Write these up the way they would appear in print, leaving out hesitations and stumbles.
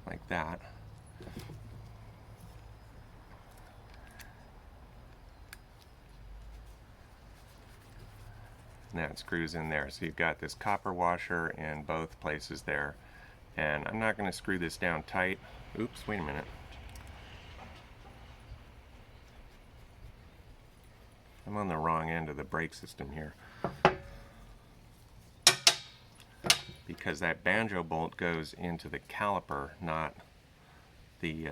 like that. And that screws in there. So you've got this copper washer in both places there. And I'm not going to screw this down tight. Oops, wait a minute. I'm on the wrong end of the brake system here. Because that banjo bolt goes into the caliper, not the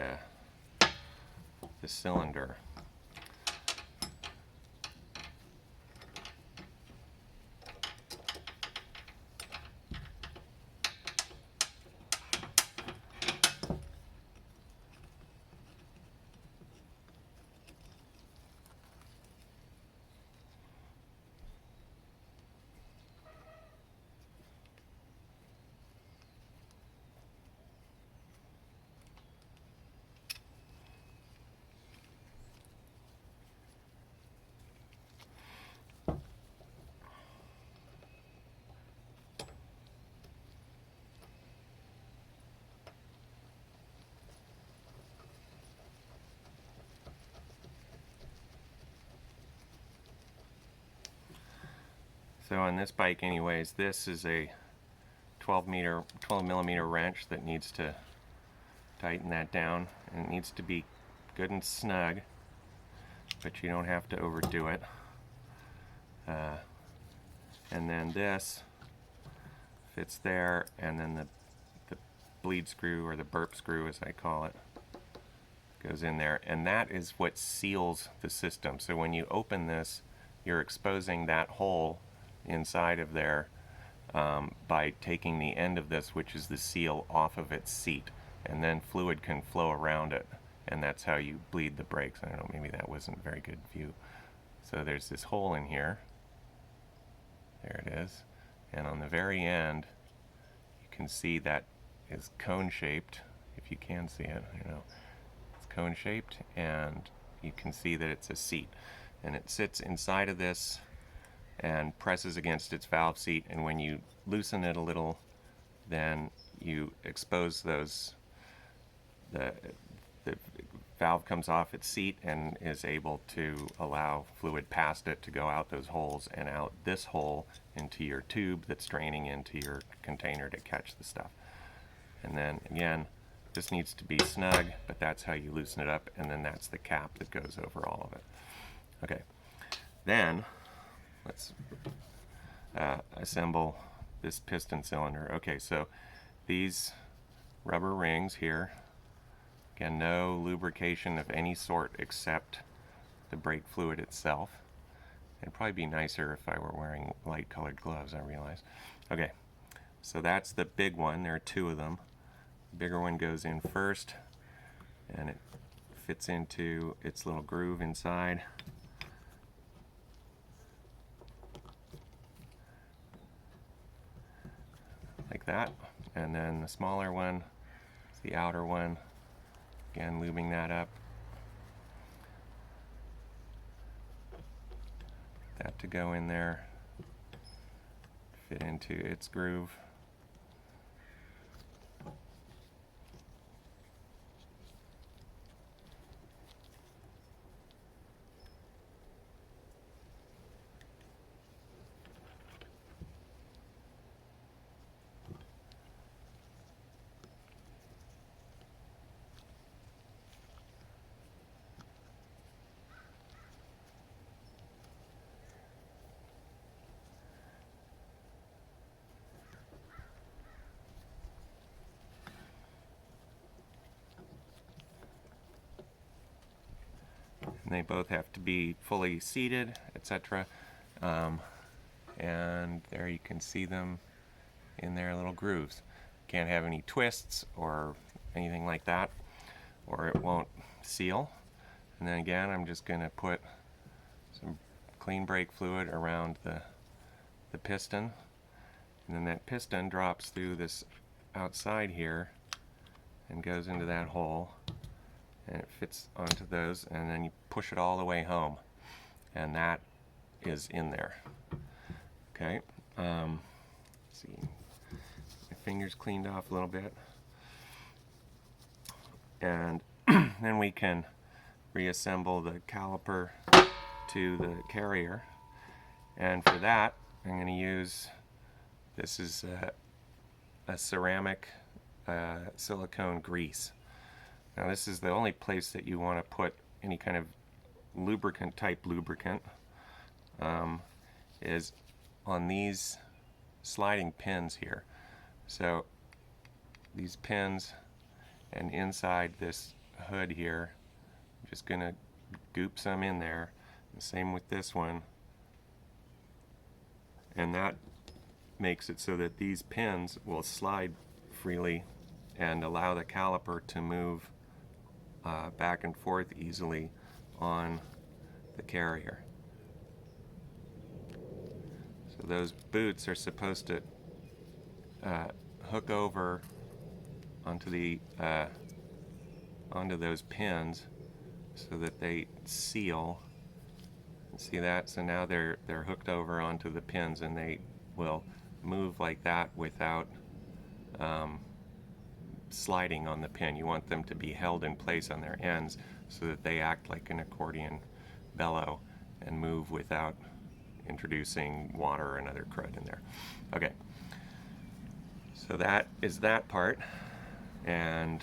cylinder. So on this bike anyways, this is a 12 millimeter wrench that needs to tighten that down, and it needs to be good and snug, but you don't have to overdo it. And then this fits there, and then the bleed screw, or the burp screw as I call it, goes in there, and that is what seals the system. So when you open this, you're exposing that hole inside of there by taking the end of this, which is the seal, off of its seat, and then fluid can flow around it, and that's how you bleed the brakes. I don't know, maybe that wasn't a very good view. So there's this hole in here. There it is. And on the very end, you can see that is cone shaped, if you can see it, you know. It's cone shaped, and you can see that it's a seat. And it sits inside of this and presses against its valve seat, and when you loosen it a little, then you expose those, the valve comes off its seat and is able to allow fluid past it to go out those holes and out this hole into your tube that's draining into your container to catch the stuff. And then again, this needs to be snug, but that's how you loosen it up, and then that's the cap that goes over all of it. Okay, then let's assemble this piston cylinder. Okay, so these rubber rings here, again, no lubrication of any sort except the brake fluid itself. It'd probably be nicer if I were wearing light colored gloves, I realize. Okay, so that's the big one. There are two of them. The bigger one goes in first, and it fits into its little groove inside. Like that. And then the smaller one is the outer one. Again, lubing that up. That to go in there, fit into its groove. And they both have to be fully seated, etc. And there you can see them in their little grooves. Can't have any twists or anything like that, or it won't seal. And then again, I'm just going to put some clean brake fluid around the piston, and then that piston drops through this outside here and goes into that hole, and it fits onto those, and then you push it all the way home, and that is in there. Okay, let's see, my fingers cleaned off a little bit. and then we can reassemble the caliper to the carrier. And for that, I'm going to use, this is a ceramic silicone grease. Now this is the only place that you want to put any kind of lubricant type lubricant, is on these sliding pins here. So these pins, and inside this hood here, I'm just going to goop some in there. The same with this one. And that makes it so that these pins will slide freely and allow the caliper to move back and forth easily on the carrier. So those boots are supposed to hook over onto the onto those pins so that they seal. See that? So now they're hooked over onto the pins, and they will move like that without sliding on the pin. You want them to be held in place on their ends so that they act like an accordion bellow and move without introducing water and other crud in there. Okay, so that is that part. And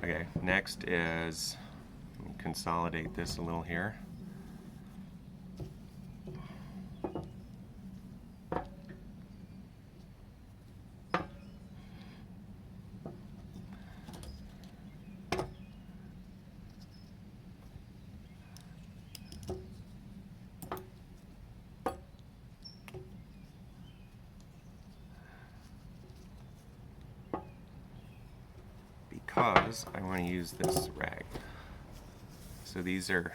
okay, next is, consolidate this a little here. Because I want to use this rag. So these are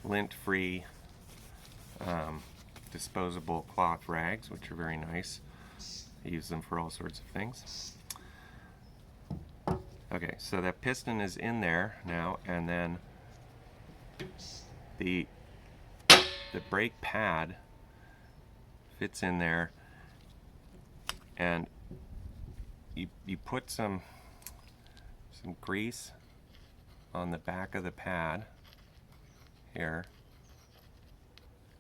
lint-free disposable cloth rags, which are very nice. I use them for all sorts of things. Okay, so that piston is in there now, and then the brake pad fits in there, and you put some grease on the back of the pad here.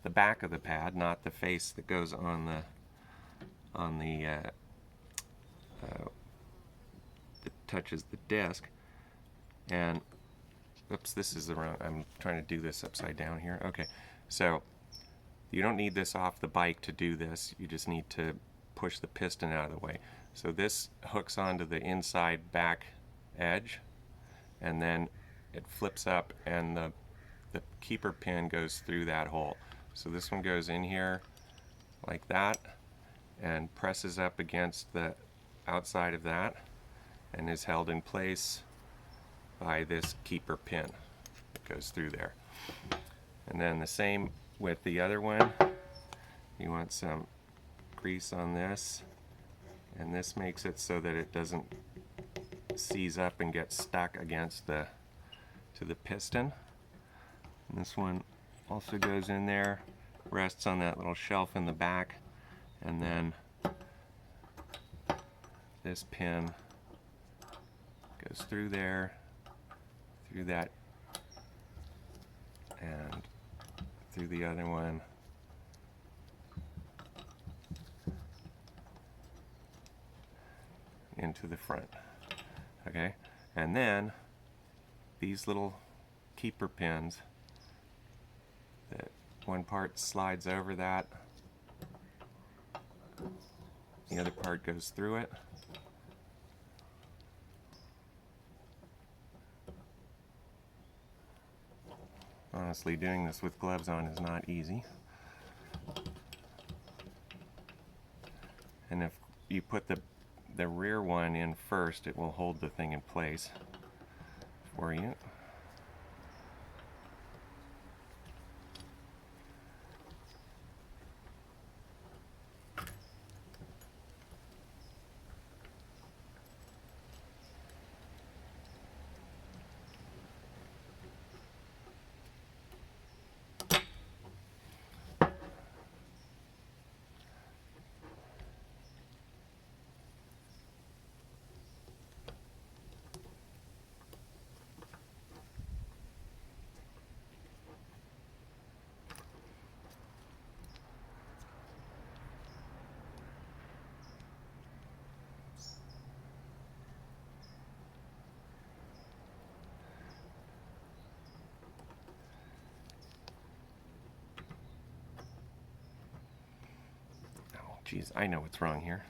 The back of the pad, not the face that goes on the that touches the disc. And oops, this is the wrong, I'm trying to do this upside down here. Okay, so you don't need this off the bike to do this. You just need to push the piston out of the way. So this hooks onto the inside back edge, and then it flips up, and the keeper pin goes through that hole. So this one goes in here like that and presses up against the outside of that and is held in place by this keeper pin that goes through there. And then the same with the other one. You want some grease on this, and this makes it so that it doesn't seize up and get stuck against the piston. And this one also goes in there, rests on that little shelf in the back, and then this pin goes through there, through that, and through the other one, into the front. Okay, and then these little keeper pins, that one part slides over that, the other part goes through it. Honestly, doing this with gloves on is not easy. And if you put the rear one in first, it will hold the thing in place for you. Geez, I know what's wrong here.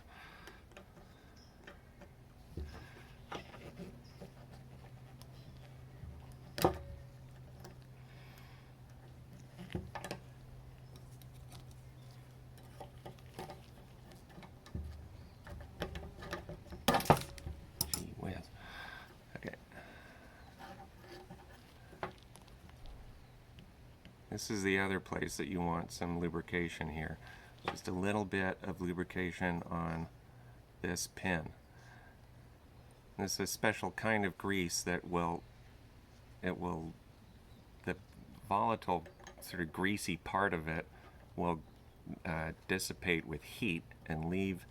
Gee whiz. Okay. This is the other place that you want some lubrication here. Just a little bit of lubrication on this pin. This is a special kind of grease that the volatile sort of greasy part of it will dissipate with heat and leave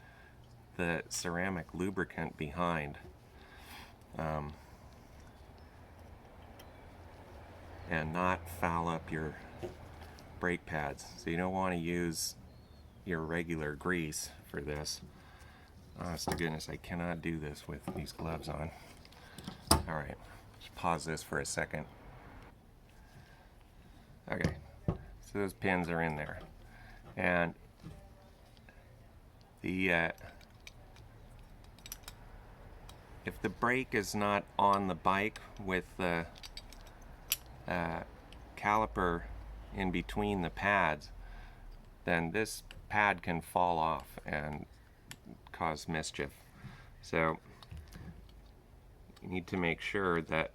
the ceramic lubricant behind. And not foul up your brake pads. So you don't want to use your regular grease for this. Honest to goodness, I cannot do this with these gloves on. Alright, just pause this for a second. Okay, so those pins are in there. And the if the brake is not on the bike with the caliper in between the pads, then this pad can fall off and cause mischief. So you need to make sure that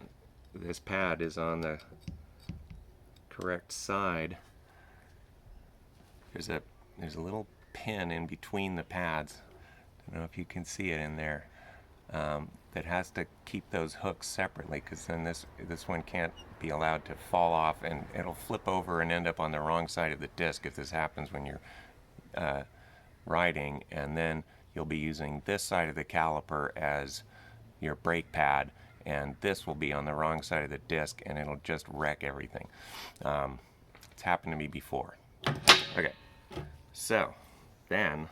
this pad is on the correct side. There's a little pin in between the pads. I don't know if you can see it in there. That has to keep those hooks separately, because then this one can't be allowed to fall off, and it'll flip over and end up on the wrong side of the disc if this happens when you're riding, and then you'll be using this side of the caliper as your brake pad, and this will be on the wrong side of the disc, and it'll just wreck everything. It's happened to me before. Okay, so then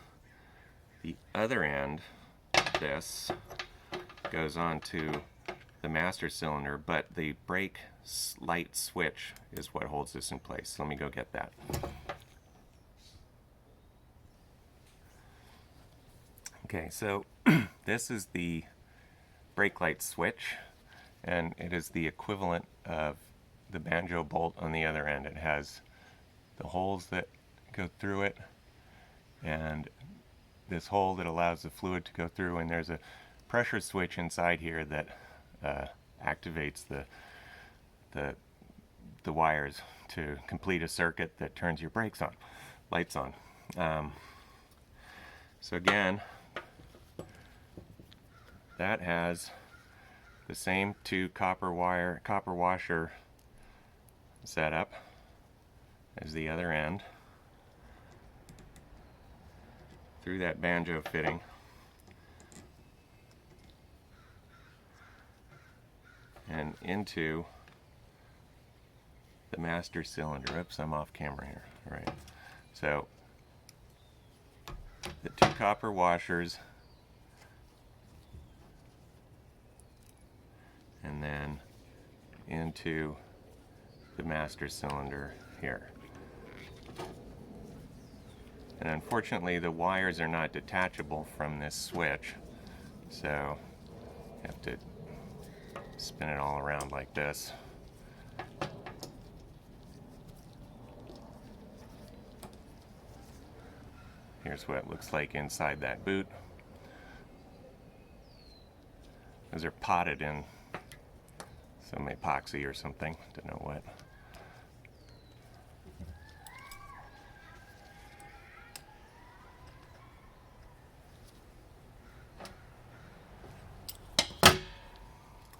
the other end of this goes on to the master cylinder, but the brake light switch is what holds this in place. So let me go get that. Okay, so this is the brake light switch, and it is the equivalent of the banjo bolt on the other end. It has the holes that go through it, and this hole that allows the fluid to go through, and there's a pressure switch inside here that activates the wires to complete a circuit that turns your brakes on, lights on. So again, that has the same two copper washer setup as the other end through that banjo fitting. And into the master cylinder. Oops, I'm off camera here. All right. So the two copper washers, and then into the master cylinder here. And unfortunately, the wires are not detachable from this switch, so you have to spin it all around like this. Here's what it looks like inside that boot. Those are potted in some epoxy or something, don't know what.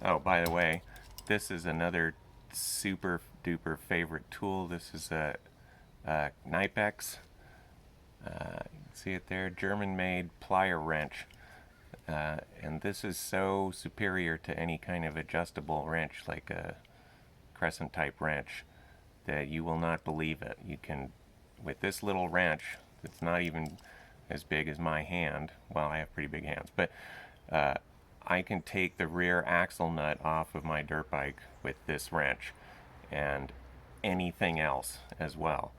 Oh, by the way, this is another super duper favorite tool. This is a Knipex. You can see it there, German-made plier wrench. And this is so superior to any kind of adjustable wrench, like a crescent type wrench, that you will not believe it. You can, with this little wrench, it's not even as big as my hand. Well, I have pretty big hands, but I can take the rear axle nut off of my dirt bike with this wrench, and anything else as well.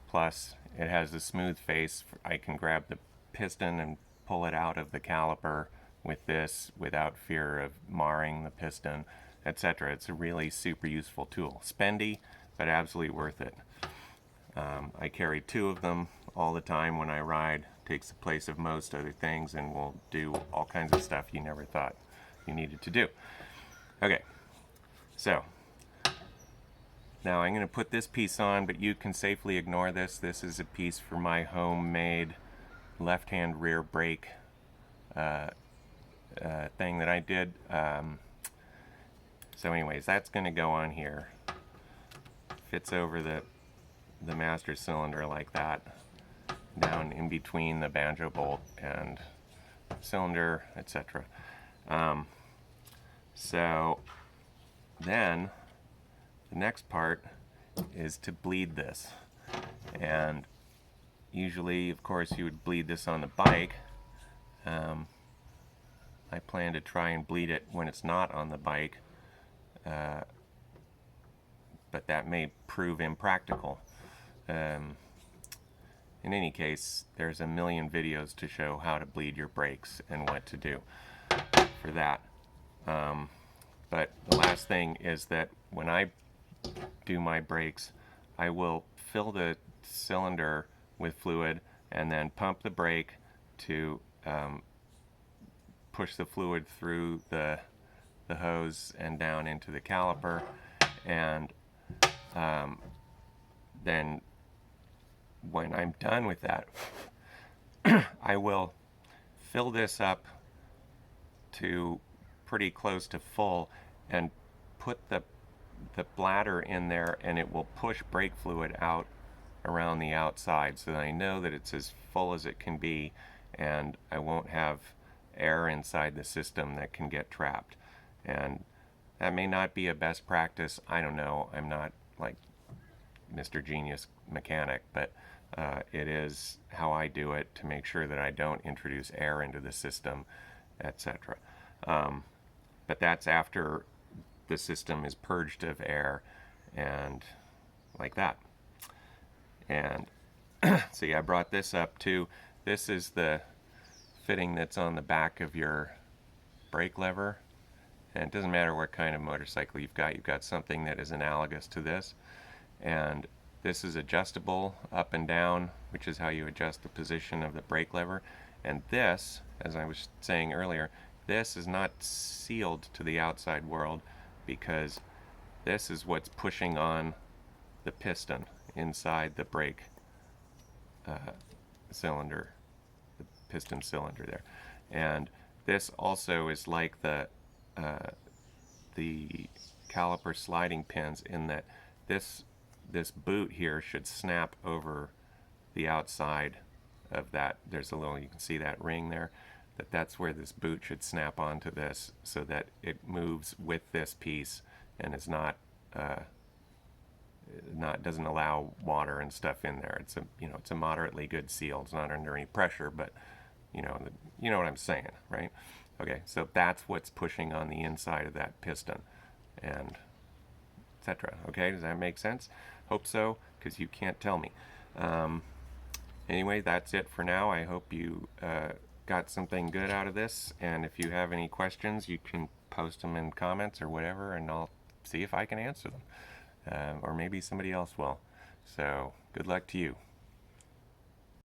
Plus, it has a smooth face. I can grab piston and pull it out of the caliper with this without fear of marring the piston, etc. It's a really super useful tool. Spendy, but absolutely worth it. I carry 2 of them all the time when I ride. Takes the place of most other things and will do all kinds of stuff you never thought you needed to do. Okay, so now I'm going to put this piece on, but you can safely ignore this. This is a piece for my homemade left-hand rear brake thing that I did. So anyways, that's going to go on here. Fits over the master cylinder like that, down in between the banjo bolt and cylinder, etc. So then the next part is to bleed this, and usually, of course, you would bleed this on the bike. I plan to try and bleed it when it's not on the bike, but that may prove impractical. In any case, there's a million videos to show how to bleed your brakes and what to do for that. But the last thing is that when I do my brakes, I will fill the cylinder with fluid and then pump the brake to push the fluid through the hose and down into the caliper, and then when I'm done with that, I will fill this up to pretty close to full and put the bladder in there, and it will push brake fluid out around the outside so that I know that it's as full as it can be and I won't have air inside the system that can get trapped. And that may not be a best practice. I don't know. I'm not like Mr. Genius mechanic, but it is how I do it to make sure that I don't introduce air into the system, etc. But that's after the system is purged of air and like that. And so yeah, I brought this up too. This is the fitting that's on the back of your brake lever, and it doesn't matter what kind of motorcycle you've got something that is analogous to this. And this is adjustable up and down, which is how you adjust the position of the brake lever. And this, as I was saying earlier, this is not sealed to the outside world because this is what's pushing on the piston inside the brake cylinder, the piston cylinder there. And this also is like the caliper sliding pins, in that this boot here should snap over the outside of that. There's a little, you can see that ring there, that's where this boot should snap onto this so that it moves with this piece and is not doesn't allow water and stuff in there. It's a moderately good seal. It's not under any pressure, but you know what I'm saying, right? Okay, so that's what's pushing on the inside of that piston, and etc. Okay, does that make sense? Hope so, because you can't tell me. Anyway, that's it for now. I hope you got something good out of this, and if you have any questions, you can post them in comments or whatever, and I'll see if I can answer them. Or maybe somebody else will. So, good luck to you.